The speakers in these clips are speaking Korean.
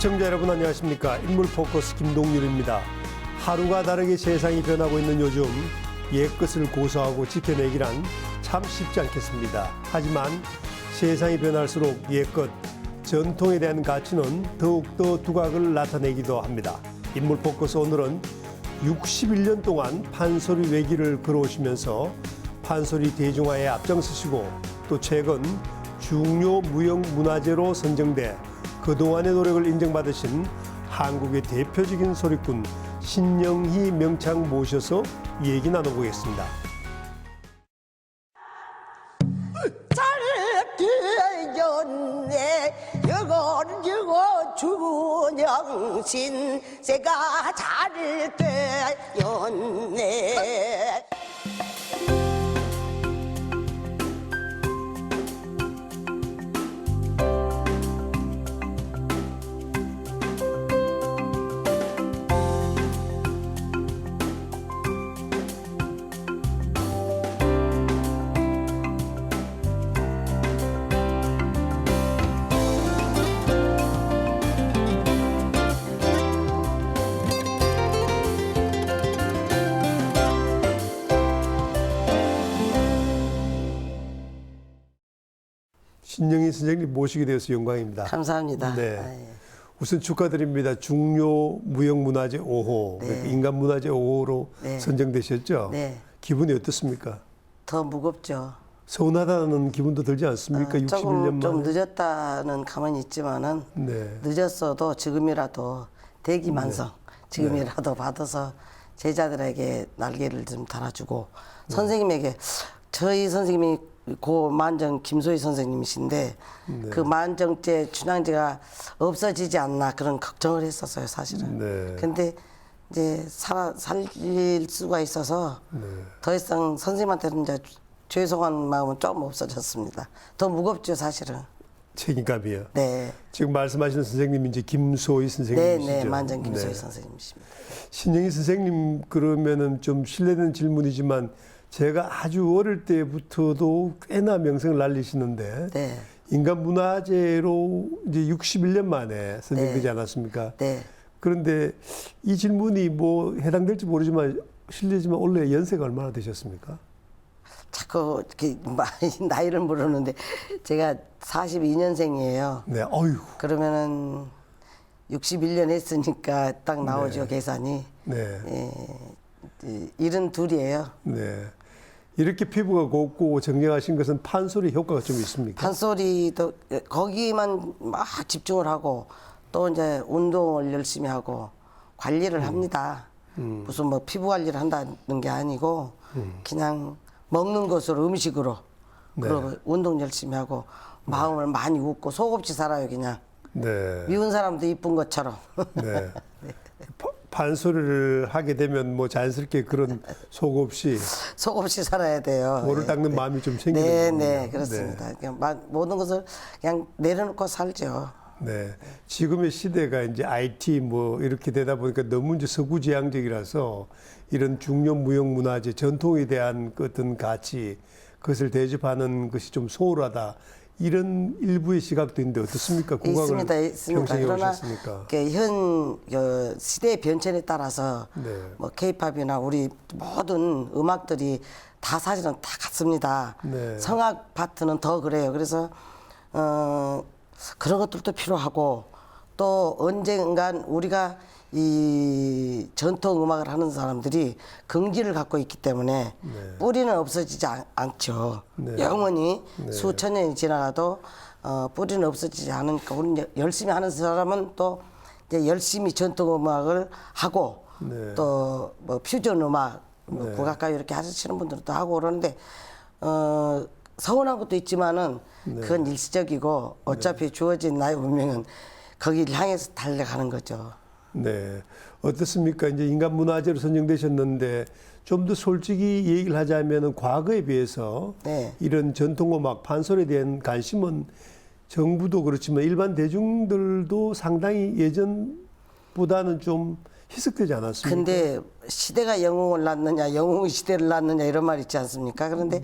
시청자 여러분 안녕하십니까. 인물포커스 김동률입니다. 하루가 다르게 세상이 변하고 있는 요즘 옛것을 고수하고 지켜내기란 참 쉽지 않겠습니다. 하지만 세상이 변할수록 옛것, 전통에 대한 가치는 더욱더 두각을 나타내기도 합니다. 인물포커스 오늘은 61년 동안 판소리 외길을 걸어오시면서 판소리 대중화에 앞장서시고 또 최근 중요 무형문화재로 선정돼 그동안의 노력을 인정받으신 한국의 대표적인 소리꾼 신영희 명창 모셔서 얘기 나눠보겠습니다. 잘 되었네 여거 준영신 새가 잘 되었네. 신영희 선생님 모시게 되어서 영광입니다. 감사합니다. 네. 우선 축하드립니다. 중요 무형문화재 5호, 네. 그러니까 인간문화재 5호로 네. 선정되셨죠? 네. 기분이 어떻습니까? 더 무겁죠. 서운하다는 기분도 들지 않습니까? 61년 조금 좀 만에. 늦었다는 감은 있지만은 네. 늦었어도 지금이라도 대기만성 지금이라도 받아서 제자들에게 날개를 좀 달아주고 선생님에게 저희 선생님이 고 만정 김소희 선생님이신데 그 만정제 춘향제가 없어지지 않나 그런 걱정을 했었어요 사실은. 네. 근데 이제 살릴 수가 있어서 더 이상 선생님한테는 이제 죄송한 마음은 조금 없어졌습니다. 더 무겁죠 사실은. 책임감이요. 네. 지금 말씀하시는 선생님이 이제 김소희 선생님이시죠? 네, 만정 김소희 네. 선생님이십니다. 신영희 선생님 그러면은 좀 실례되는 질문이지만 제가 아주 어릴 때부터도 꽤나 명성을 날리시는데 네. 인간문화재로 이제 61년 만에 선정되지 네. 않았습니까? 네. 그런데 이 질문이 뭐 해당될지 모르지만 실례지만 원래 연세가 얼마나 되셨습니까? 자꾸 이렇게 나이를 물었는데 제가 42년생이에요. 네, 어휴. 그러면은 61년 했으니까 딱 나오죠 계산이. 네, 예, 72이에요. 네. 이렇게 피부가 곱고 정정하신 것은 판소리 효과가 좀 있습니까? 판소리도 거기만 막 집중을 하고 또 이제 운동을 열심히 하고 관리를 합니다. 무슨 뭐 피부 관리를 한다는 게 아니고 그냥 먹는 것으로 음식으로 그리고 운동 열심히 하고 마음을 많이 웃고 속 없이 살아요 그냥. 네. 미운 사람도 이쁜 것처럼. 네. 판소리를 하게 되면 뭐 자연스럽게 그런 속 없이 속 없이 살아야 돼요. 돌을 닦는 네. 마음이 좀 생기는 네, 거군요. 네, 그렇습니다. 그냥 모든 것을 그냥 내려놓고 살죠. 네. 지금의 시대가 이제 IT 뭐 이렇게 되다 보니까 너무 이제 서구지향적이라서 이런 중요 무형문화재 전통에 대한 그 어떤 가치 그것을 대접하는 것이 좀 소홀하다. 이런 일부의 시각도 있는데 어떻습니까? 국악을 있습니다. 평생해 그러나 오셨으니까. 현 시대의 변천에 따라서 네. 뭐 K-팝이나 우리 모든 음악들이 다 사실은 다 같습니다. 네. 성악 파트는 더 그래요. 그래서 그런 것들도 필요하고 또 언젠간 우리가 이 전통 음악을 하는 사람들이 긍지를 갖고 있기 때문에 뿌리는 없어지지 않죠. 네. 영원히 수천 년이 지나가도 뿌리는 없어지지 않으니까 우리는 열심히 하는 사람은 또 이제 열심히 전통 음악을 하고 또 뭐 퓨전 음악, 뭐 국악가요 이렇게 하시는 분들도 하고 그러는데 서운한 것도 있지만은 그건 일시적이고 어차피 주어진 나의 운명은 거기를 향해서 달려가는 거죠. 네. 어떻습니까? 이제 인간문화재로 선정되셨는데 좀 더 솔직히 얘기를 하자면 과거에 비해서 네. 이런 전통음악, 판소리에 대한 관심은 정부도 그렇지만 일반 대중들도 상당히 예전보다는 좀 희석되지 않았습니까? 근데 시대가 영웅을 낳느냐, 영웅이 시대를 낳느냐 이런 말 있지 않습니까? 그런데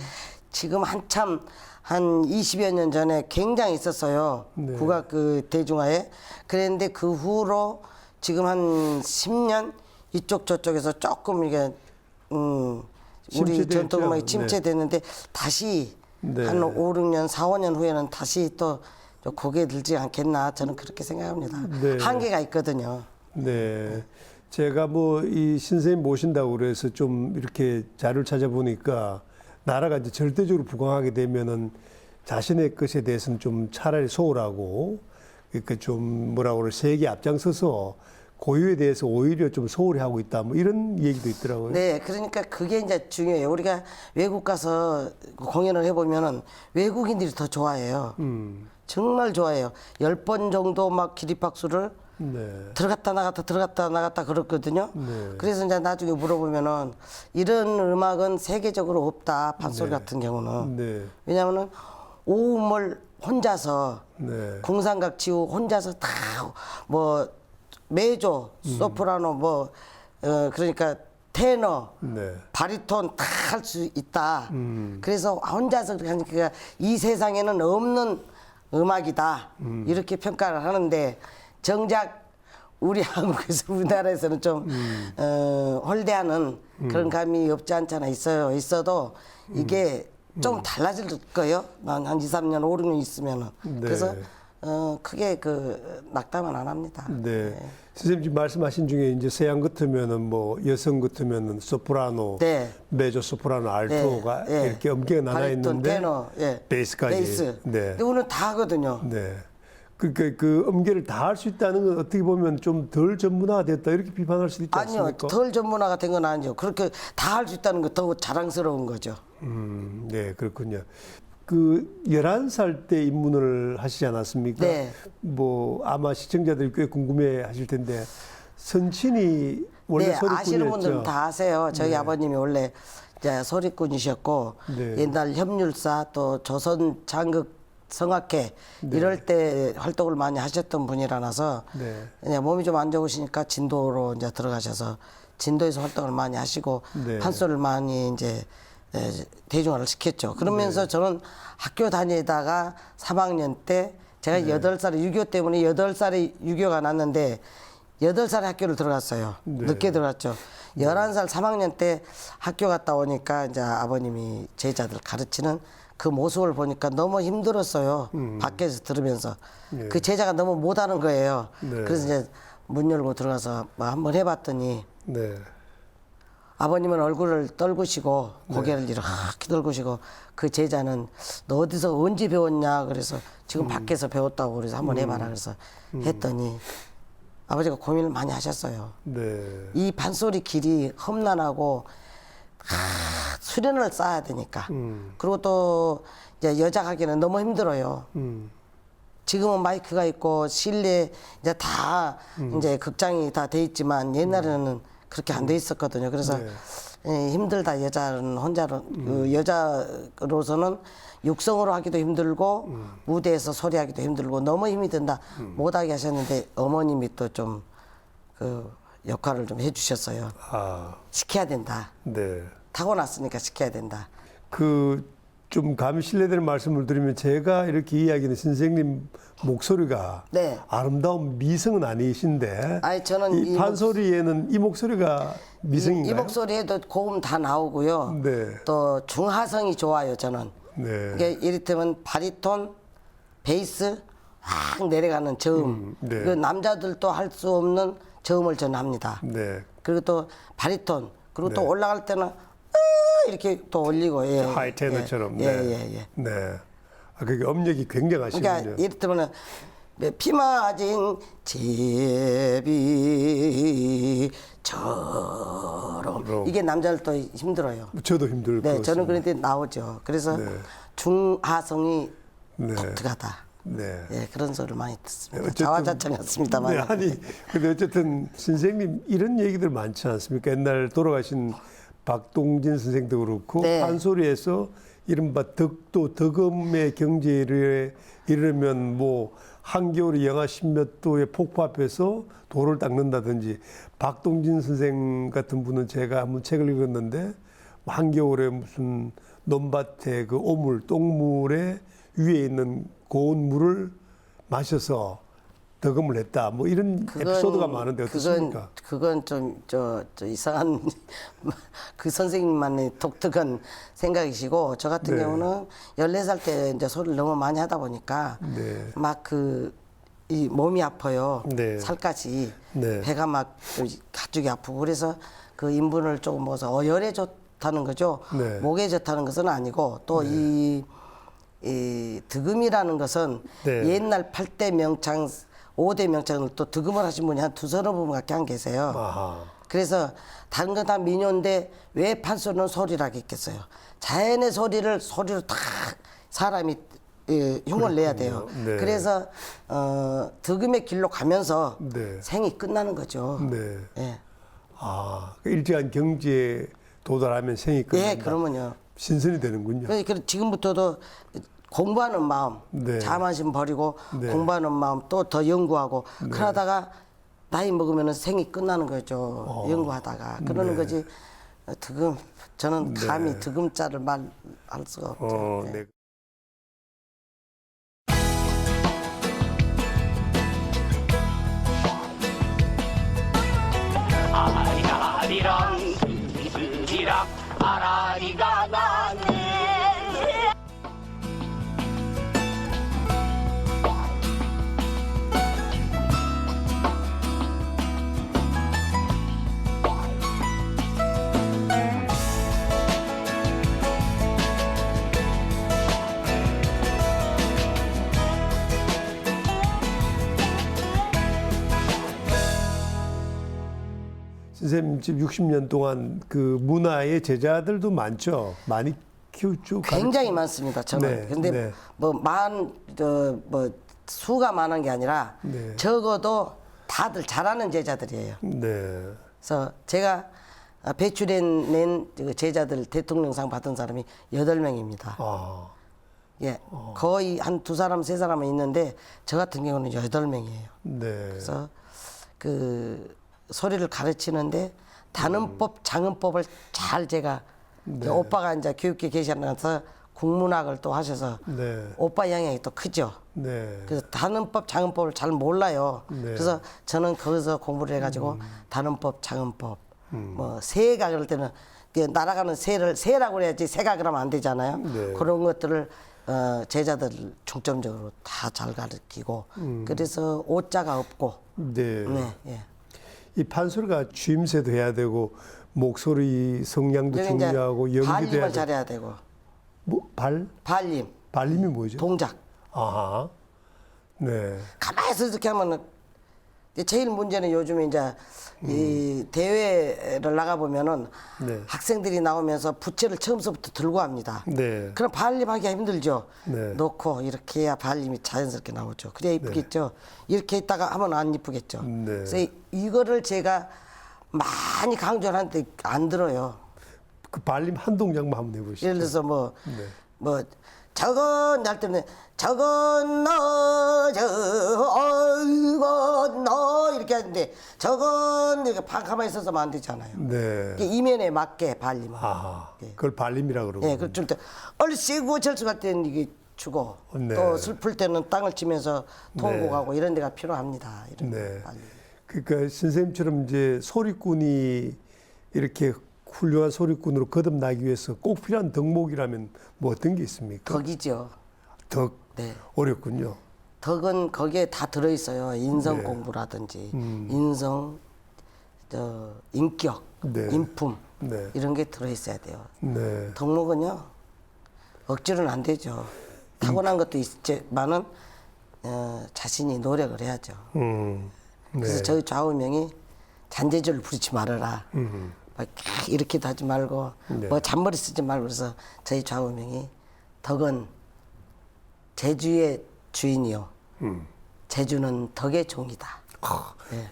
지금 한참 한 20여 년 전에 굉장히 있었어요. 네. 국악 그 대중화에. 그랬는데 그 후로 지금 한 10년 이쪽 저쪽에서 조금 이게 우리 침체됐죠? 전통음악이 네. 침체됐는데 다시 네. 한 5, 6년, 4, 5년 후에는 다시 또 고개 들지 않겠나 저는 그렇게 생각합니다. 네. 한계가 있거든요. 네. 제가 뭐 이 신선생님 모신다고 그래서 좀 이렇게 자료를 찾아보니까 나라가 이제 절대적으로 부강하게 되면은 자신의 것에 대해서는 좀 차라리 소홀하고 그러니까 좀 뭐라고 그래 세계 앞장서서 고유에 대해서 오히려 좀 소홀히 하고 있다 뭐 이런 얘기도 있더라고요. 네, 그러니까 그게 이제 중요해요. 우리가 외국 가서 공연을 해보면은 외국인들이 더 좋아해요. 정말 좋아해요. 10번 정도 막 기립박수를 네. 들어갔다 나갔다 들어갔다 나갔다 그렇거든요. 네. 그래서 이제 나중에 물어보면은 이런 음악은 세계적으로 없다. 판소리 같은 경우는. 네. 왜냐하면은 오음을 혼자서 네. 궁상각 지우 혼자서 다 뭐 메조, 소프라노 뭐 그러니까 테너, 네. 바리톤 다 할 수 있다. 그래서 혼자서 그렇게 하니까 이 세상에는 없는 음악이다. 이렇게 평가를 하는데 정작 우리 한국에서 우리나라에서는 좀 홀대하는 그런 감이 없지 않잖아 있어요. 있어도 이게 좀 달라질 거예요. 한 2, 3년, 5, 6년 있으면은. 네. 그래서 크게 그 낙담은 안 합니다. 네. 선생님 지금 말씀하신 중에 이제 서양 같으면은 뭐 여성 같으면은 소프라노, 네. 메조 소프라노, 알토가 네. 이렇게 엄격하게 나눠 바리톤, 있는데 테너, 예. 베이스까지. 베이스. 네. 근데 오늘 다 하거든요. 네. 그러니까 그 엄계를 다 할 수 있다는 건 어떻게 보면 좀 덜 전문화됐다 이렇게 비판할 수도 있지 아니요, 않습니까? 덜 전문화가 된 건 아니죠. 그렇게 다 할 수 있다는 거 더 자랑스러운 거죠. 네, 그렇군요. 그 11살 때 입문을 하시지 않았습니까? 네. 뭐 아마 시청자들이 꽤 궁금해 하실 텐데 선친이 원래 네, 소리꾼이었죠. 아시는 분들은 다 아세요. 저희 아버님이 원래 이제 소리꾼이셨고 네. 옛날 협률사 또 조선 장극 성악회 이럴 때 활동을 많이 하셨던 분이라서 네. 그냥 몸이 좀 안 좋으시니까 진도로 이제 들어가셔서 진도에서 활동을 많이 하시고 네. 판소리를 많이 이제 대중화를 시켰죠. 그러면서 네. 저는 학교 다니다가 3학년 때 제가 8살에 6.25 때문에 8살에 6.25가 났는데 8살에 학교를 들어갔어요. 네. 늦게 들어갔죠. 11살 3학년 때 학교 갔다 오니까 이제 아버님이 제자들 가르치는 그 모습을 보니까 너무 힘들었어요. 밖에서 들으면서. 네. 그 제자가 너무 못하는 거예요. 네. 그래서 이제 문 열고 들어가서 뭐 한번 해봤더니 네. 아버님은 얼굴을 떨구시고 고개를 이렇게 떨구시고 그 제자는 너 어디서 언제 배웠냐 그래서 지금 밖에서 배웠다고 그래서 한번 해봐라 그래서 했더니 아버지가 고민을 많이 하셨어요. 네. 이 판소리 길이 험난하고 수련을 쌓아야 되니까. 그리고 또 이제 여자 가기는 너무 힘들어요. 지금은 마이크가 있고 실내 이제 다 이제 극장이 다 돼 있지만 옛날에는 그렇게 안 돼 있었거든요. 그래서 네. 힘들다 여자는 혼자로 그 여자로서는 육성으로 하기도 힘들고 무대에서 소리하기도 힘들고 너무 힘이 든다 못하게 하셨는데 어머님이 또 좀 그 역할을 좀 해주셨어요. 아, 시켜야 된다. 네. 타고났으니까 시켜야 된다. 그 좀 감히 실례되는 말씀을 드리면 제가 이렇게 이야기하는 선생님 목소리가 네. 아름다운 미성은 아니신데 아니, 저는 이 이 판소리에는 이 목소리가 미성인가요? 이 목소리에도 고음 다 나오고요. 네. 또 중하성이 좋아요. 저는. 네. 이게 이를테면 바리톤, 베이스 확 내려가는 저음. 네. 그 남자들도 할 수 없는 저음을 저는 합니다. 네. 그리고 또 바리톤. 그리고 네. 또 올라갈 때는 이렇게 또 올리고 예. 하이 테너처럼. 예, 네. 예, 예. 네. 아, 그게 엄력이 굉장하시군요. 그러니까 이를테면 피 맞은 제비처럼 이게 남자들도 힘들어요. 저도 힘들고. 네, 저는 그런데 나오죠. 그래서 네. 중하성이 네. 독특하다. 네. 예, 그런 소리를 많이 듣습니다. 어쨌든- 자화자찬 같습니다만. 네, 아니, 근데 어쨌든 선생님 이런 얘기들 많지 않습니까? 옛날 돌아가신 박동진 선생도 그렇고 네. 판소리에서 이른바 덕도 덕음의 경지에 이르면 뭐 한겨울에 영하 10몇 도의 폭포 앞에서 돌을 닦는다든지 박동진 선생 같은 분은 제가 한번 책을 읽었는데 한겨울에 무슨 논밭에 그 오물, 똥물에 위에 있는 고운 물을 마셔서 덕음을 했다. 뭐 이런 에피소드가 많은데 어떻습니까? 그건 좀 이상한 그 선생님만의 독특한 생각이시고 저 같은 네. 경우는 14살 때 이제 소리를 너무 많이 하다 보니까 네. 막 이 몸이 아파요. 네. 살까지 네. 배가 막 가죽이 아프고 그래서 그 인분을 조금 먹어서 열에 좋다는 거죠. 네. 목에 좋다는 것은 아니고 또 이 득음이라는 것은 네. 옛날 8대 명창 5대 명창을 또 득음을 하신 분이 한 두서너 분밖에 안 계세요. 아하. 그래서 다른 건 다 민요인데 왜 판소리는 소리라고 했겠어요. 자연의 소리로 다 사람이 흉을 내야 돼요. 네. 그래서 득음의 길로 가면서 네. 생이 끝나는 거죠. 네. 예. 아, 그 일정한 경지에 도달하면 생이 끝난다. 예, 그러면요. 신선이 되는군요. 그러니까 지금부터도 공부하는 마음, 네. 자만심 버리고 네. 공부하는 마음 또 더 연구하고 그러다가 나이 먹으면 생이 끝나는 거죠. 연구하다가 그러는 네. 거지. 득음 저는 감히 득음자를 말할 수가 없죠. 예. 네. 아리랑 이슬이랑 아라리가 나네. 선생님 지금 60년 동안 그 문화의 제자들도 많죠. 많이 키우죠. 굉장히 많습니다. 저는. 네, 근데 네. 뭐 수가 많은 게 아니라 네. 적어도 다들 잘하는 제자들이에요. 네. 그래서 제가 배출해낸 그 제자들 대통령상 받은 사람이 8명입니다. 아, 예, 거의 한 2사람, 3사람은 있는데 저 같은 경우는 8명이에요. 네. 그래서 그 소리를 가르치는데 단음법, 장음법을 잘 제가 오빠가 이제 교육계 계시면서 국문학을 또 하셔서 네. 오빠 영향이 또 크죠. 네. 그래서 단음법, 장음법을 잘 몰라요. 네. 그래서 저는 거기서 공부를 해가지고 단음법, 장음법, 뭐 새가 그럴 때는 그 날아가는 새라고 그래야지 새가 그러면 안 되잖아요. 네. 그런 것들을 제자들 중점적으로 다 잘 가르치고 그래서 오자가 없고 네. 네, 예. 이 판소리가 주임새도 해야 되고 목소리 성량도 여기 이제 중요하고 연기도 해야 발림을 되고. 잘해야 되고 뭐, 발림, 발림이 뭐죠? 동작. 아하. 네. 가만히 이렇게 하면은 제일 문제는 요즘에 이제 이 대회를 나가 보면은 네. 학생들이 나오면서 부채를 처음서부터 들고 합니다. 네. 그럼 발림하기가 힘들죠. 네. 놓고 이렇게 해야 발림이 자연스럽게 나오죠. 그래야 이쁘겠죠. 이렇게 있다가 하면 안 이쁘겠죠. 네. 그래서 이거를 제가 많이 강조를 하는데 안 들어요. 그 발림 한 동작만 한번 해보시죠. 예를 들어서 뭐 네. 저건 날 때문에 저건 어이건 너 이렇게 하는데 저건 이렇게 가만히 있어서만 안 되잖아요. 네. 이게 이면에 맞게 발림. 아하. 예. 그걸 발림이라 그러고. 예, 그럴 때 얼씨구 절수 갈 때는 이게 주고 네. 또 슬플 때는 땅을 치면서 통곡하고 이런 데가 필요합니다. 이런 네. 발림. 그러니까 선생님처럼 이제 소리꾼이 이렇게 훌륭한 소리꾼으로 거듭나기 위해서 꼭 필요한 덕목이라면 뭐 어떤 게 있습니까? 덕이죠. 덕. 네. 어렵군요. 덕은 거기에 다 들어있어요. 인성 네. 공부라든지 인성, 인격, 네. 인품 네. 이런 게 들어있어야 돼요. 네. 덕목은요 억지로는 안 되죠. 타고난 것도 있지만은 자신이 노력을 해야죠. 네. 그래서 저희 좌우명이 잔재주를 부리지 말아라. 막 이렇게도 하지 말고 네. 뭐 잔머리 쓰지 말고 그래서 저희 좌우명이 덕은 제주의 주인이요. 제주는 덕의 종이다.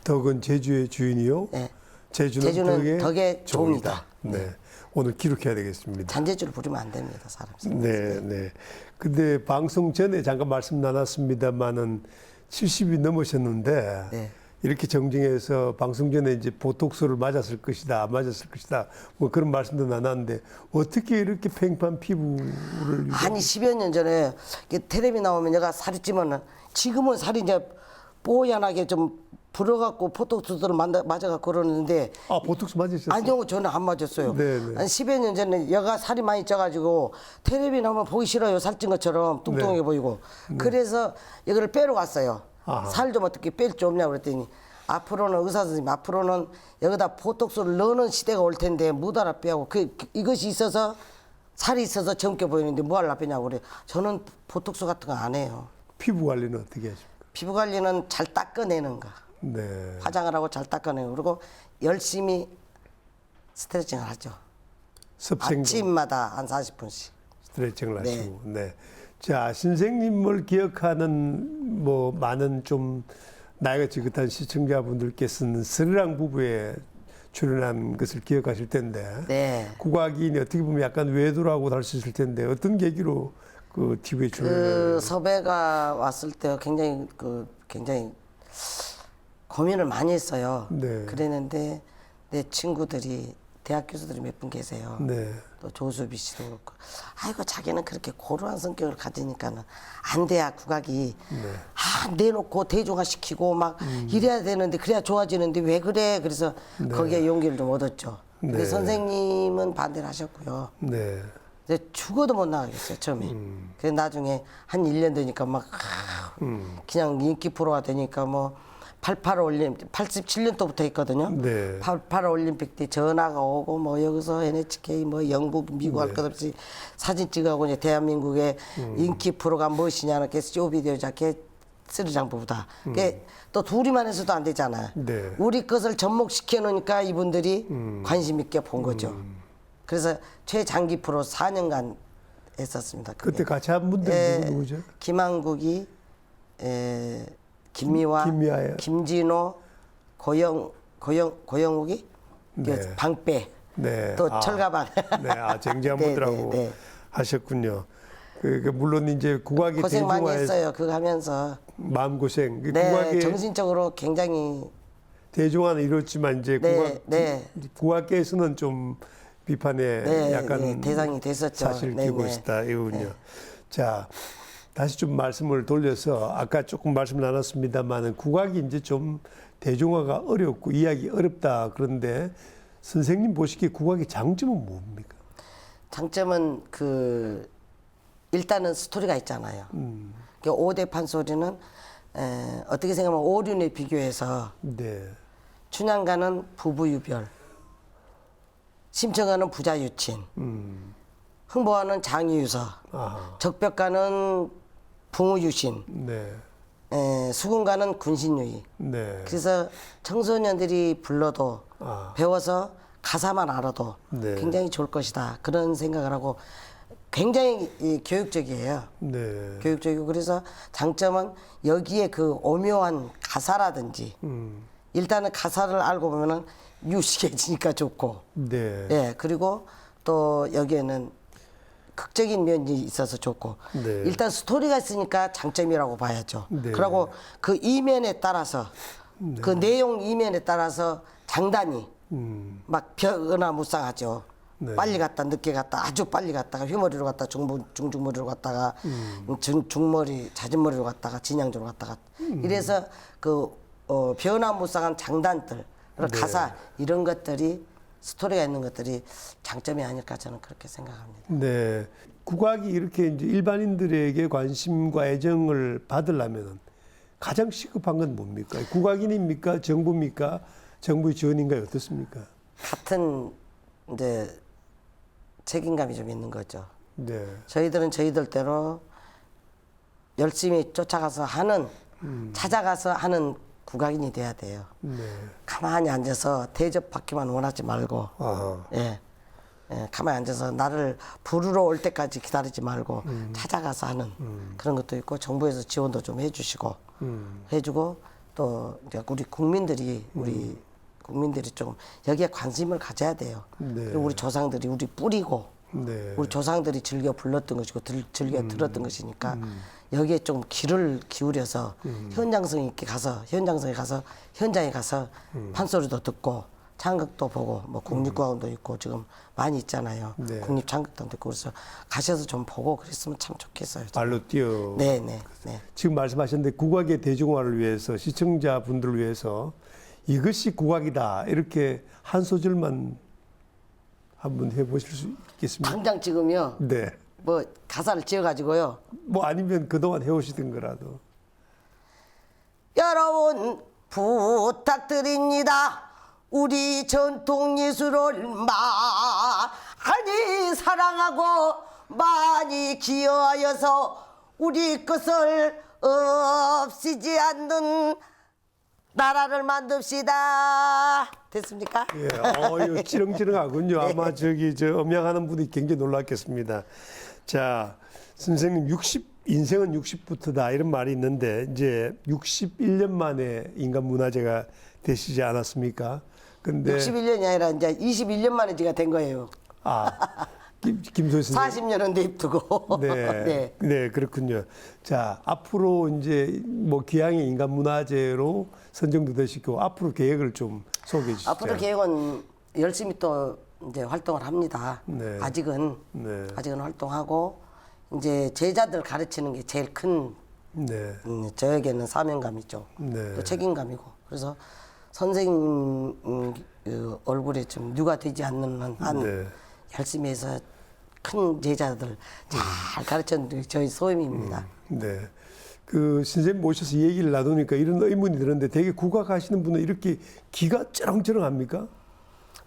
덕은 제주의 주인이요. 네. 제주는 덕의 종이다. 네. 오늘 기록해야 되겠습니다. 잔재주를 부리면 안 됩니다, 사람. 네, 네. 근데 방송 전에 잠깐 말씀 나눴습니다만은 70이 넘으셨는데 네. 이렇게 정정해서 방송 전에 이제 보톡스를 맞았을 것이다, 안 맞았을 것이다, 뭐 그런 말씀도 나눴는데 어떻게 이렇게 팽판 피부를 한 10여 년 전에 이게 텔레비 나오면 내가 살이 찌면은 지금은 살이 이제 뽀얀하게 좀 불어갖고 보톡스를 맞아갖고 그러는데 아 보톡스 맞으셨어요? 아니요, 저는 안 맞았어요. 네네. 한 10여 년 전에 여가 살이 많이 쪄가지고 텔레비 나오면 보기 싫어요. 살찐 것처럼 뚱뚱하게 네. 보이고. 그래서 이거를 빼러 갔어요. 아하. 살 좀 어떻게 뺄 줄 없냐고 그랬더니 앞으로는 의사 선생님 앞으로는 여기다 보톡스를 넣는 시대가 올 텐데 뭐하라 빼고 이것이 있어서 살이 있어서 젊게 보이는데 뭐하라 빼냐고 그래. 저는 보톡스 같은 거 안 해요. 피부 관리는 어떻게 하십니까? 피부 관리는 잘 닦아내는 거. 네. 화장을 하고 잘 닦아내고 그리고 열심히 스트레칭을 하죠. 섭생 아침마다 한 40분씩. 스트레칭을 하시고. 네. 자, 선생님을 기억하는 뭐 많은 좀 나이가 지긋한 시청자분들께서는 스리랑 부부에 출연한 것을 기억하실 텐데. 네. 국악인이 어떻게 보면 약간 외도라고 할 수 있을 텐데 어떤 계기로 그 TV에 출연을 그 섭외가 왔을 때 굉장히 고민을 많이 했어요. 네. 그랬는데 내 친구들이 대학 교수들이 몇 분 계세요. 네. 또 조수비 씨도 그렇고 아이고 자기는 그렇게 고루한 성격을 가지니까는 안 돼야 국악이 내놓고 대중화 시키고 막 이래야 되는데 그래야 좋아지는데 왜 그래 그래서 거기에 용기를 좀 얻었죠. 근데 네. 선생님은 반대를 하셨고요. 네. 근데 죽어도 못 나가겠어요 처음에. 그래서 나중에 한 1년 되니까 막 그냥 인기 프로가 되니까 뭐 88 올림픽 87년도부터 했거든요. 네. 88 올림픽 때 전화가 오고 뭐 여기서 NHK 뭐 영국 미국 할 것 없이 사진 찍어가고 이제 대한민국의 인기 프로가 무엇이냐는 게 쇼비디오 자켓 스리랑 부부다. 그게 또 둘이만 해서도 안 되잖아요. 네. 우리 것을 접목시켜 놓으니까 이분들이 관심 있게 본 거죠. 그래서 최장기 프로 4년간 했었습니다. 그게. 그때 같이 한 분들 예, 누구죠? 김한국이 김미화, 김미화요. 김진호, 고영욱이 네. 방빼 네. 또 철가방. 네, 아, 쟁쟁한 네, 분들하고 네, 네. 하셨군요. 물론 이제 국악이 고생 많이 대중화해서 했어요. 그거 하면서. 마음고생. 네, 국악의 정신적으로 굉장히 대중화는 이뤘지만 이제 네, 네. 국악계에서는 좀 비판에 네, 약간 네, 대상이 됐었죠. 사실을 네, 끼고 네. 있다 이군요. 자, 다시 좀 말씀을 돌려서 아까 조금 말씀 나눴습니다만은 국악이 이제 좀 대중화가 어렵고 이해하기 어렵다 그런데 선생님 보시기에 국악의 장점은 뭡니까? 장점은 일단은 스토리가 있잖아요. 그 5대 판소리는 어떻게 생각하면 오륜에 비교해서 네, 춘향가는 부부유별, 심청가는 부자유친, 흥보하는 장유유서, 아하, 적벽가는 붕우유신, 네, 수군가는 군신유의. 네, 그래서 청소년들이 불러도 아. 배워서 가사만 알아도 네. 굉장히 좋을 것이다. 그런 생각을 하고 굉장히 교육적이에요. 네, 교육적이고 그래서 장점은 여기에 그 오묘한 가사라든지 일단은 가사를 알고 보면은 유식해지니까 좋고 네, 예 그리고 또 여기에는 극적인 면이 있어서 좋고 네. 일단 스토리가 있으니까 장점이라고 봐야죠. 네. 그리고 그 이면에 따라서 그 내용 이면에 따라서 장단이 막 변화무쌍하죠. 네. 빨리 갔다 늦게 갔다 아주 빨리 갔다가 휘머리로 갔다 중중머리로 갔다가 중머리 잦은 머리로 갔다가 진양조로 갔다가 이래서 변화무쌍한 장단들 그리고 네. 가사 이런 것들이 스토리가 있는 것들이 장점이 아닐까 저는 그렇게 생각합니다. 네. 국악이 이렇게 이제 일반인들에게 관심과 애정을 받으려면 가장 시급한 건 뭡니까? 국악인입니까? 정부입니까? 정부의 지원인가요? 어떻습니까? 같은 이제 책임감이 좀 있는 거죠. 네. 저희들은 저희들대로 열심히 쫓아가서 하는 찾아가서 하는 국악인이 돼야 돼요. 네. 가만히 앉아서 대접받기만 원하지 말고 아하. 예, 가만히 앉아서 나를 부르러 올 때까지 기다리지 말고 찾아가서 하는 그런 것도 있고 정부에서 지원도 좀 해주시고 해주고 또 이제 우리 국민들이 좀 여기에 관심을 가져야 돼요. 네. 그리고 우리 조상들이 우리 뿌리고 네. 우리 조상들이 즐겨 불렀던 것이고 즐겨 들었던 것이니까 여기에 좀 귀를 기울여서 현장성에 가서 현장에 가서 판소리도 듣고 창극도 보고 뭐 국립공원도 있고 지금 많이 있잖아요. 네. 국립창극단도 있고 그래서 가셔서 좀 보고 그랬으면 참 좋겠어요. 발로 뛰어. 네. 지금 말씀하셨는데 국악의 대중화를 위해서 시청자분들을 위해서 이것이 국악이다 이렇게 한 소절만 한번 해보실 수 있겠습니까? 당장 지금요. 네. 뭐 가사를 지어가지고요. 뭐 아니면 그동안 해오시던 거라도. 여러분 부탁드립니다. 우리 전통 예술을 많이 사랑하고 많이 기여하여서 우리 것을 없이지 않는 나라를 만듭시다. 됐습니까? 예, 이거 찌렁찌렁하군요. 아마 저기 음향하는 분이 굉장히 놀랐겠습니다. 자, 선생님 인생은 60부터다 이런 말이 있는데 이제 61년 만에 인간문화재가 되시지 않았습니까? 근데 61년이 아니라 이제 21년 만에 제가 된 거예요. 김소희 선생님. 40년은 냅두고. 네, 네, 그렇군요. 자, 앞으로 이제 뭐 기왕의 인간문화재로 선정도 되시고 앞으로 계획을 좀 소개해 주시죠. 앞으로 계획은 열심히 또 이제 활동을 합니다. 네. 아직은 활동하고 이제 제자들 가르치는 게 제일 큰 네, 저에게는 사명감이죠. 네. 또 책임감이고. 그래서 선생님 그 얼굴에 좀 누가 되지 않는 한 네. 열심히 해서 큰 제자들 잘 가르치는 게 저희 소임입니다. 네. 그 선생님 모셔서 얘기를 나누니까 이런 의문이 드는데 되게 국악하시는 분은 이렇게 기가 쩌렁쩌렁합니까?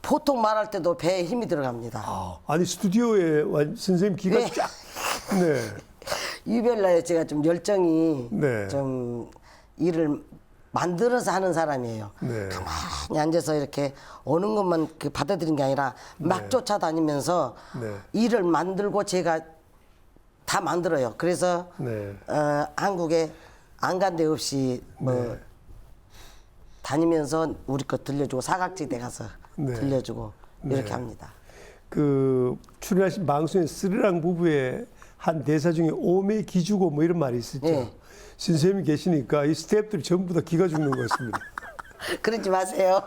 보통 말할 때도 배에 힘이 들어갑니다. 아니 스튜디오에 선생님 기가 네. 쫙. 네. 유별나에 제가 좀 열정이 네. 좀 일을 만들어서 하는 사람이에요. 네. 가만히 앉아서 이렇게 오는 것만 받아들이는 게 아니라 막 쫓아다니면서 네. 일을 만들고 제가 다 만들어요. 그래서 네. 한국에 안 간 데 없이 뭐 다니면서 우리 거 들려주고 사각지대 가서 네. 들려주고 이렇게 합니다. 그 출연하신 방송에 스리랑 부부의 한 대사 중에 오메 기주고 뭐 이런 말이 있었죠. 네. 선생님이 계시니까 이 스태프들이 전부 다 기가 죽는 것 같습니다. 그러지 마세요.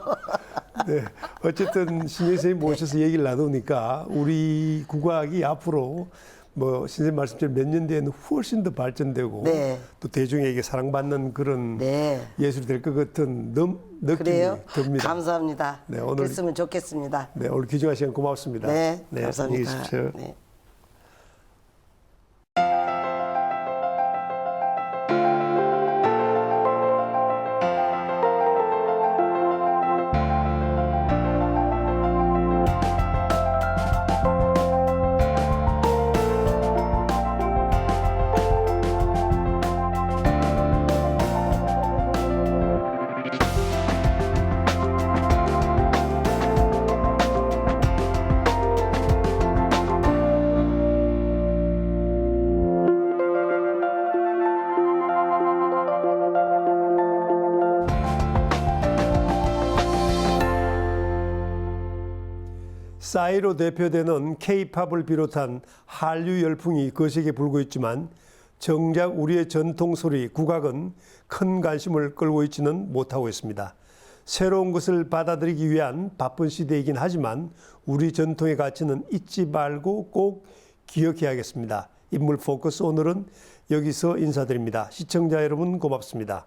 네. 어쨌든 신예 선생님 모셔서 얘기를 나누니까 우리 국악이 앞으로 뭐 선생님 말씀처럼 몇 년 뒤에는 훨씬 더 발전되고 네. 또 대중에게 사랑받는 그런 네. 예술이 될 것 같은 느낌이 그래요? 듭니다. 감사합니다. 네, 오늘 그랬으면 좋겠습니다. 네, 오늘 귀중한 시간 고맙습니다. 네, 안녕히 감사합니다. 계십시오. 네. 싸이로 대표되는 K-팝을 비롯한 한류 열풍이 거세게 불고 있지만 정작 우리의 전통 소리 국악은 큰 관심을 끌고 있지는 못하고 있습니다. 새로운 것을 받아들이기 위한 바쁜 시대이긴 하지만 우리 전통의 가치는 잊지 말고 꼭 기억해야겠습니다. 인물 포커스 오늘은 여기서 인사드립니다. 시청자 여러분 고맙습니다.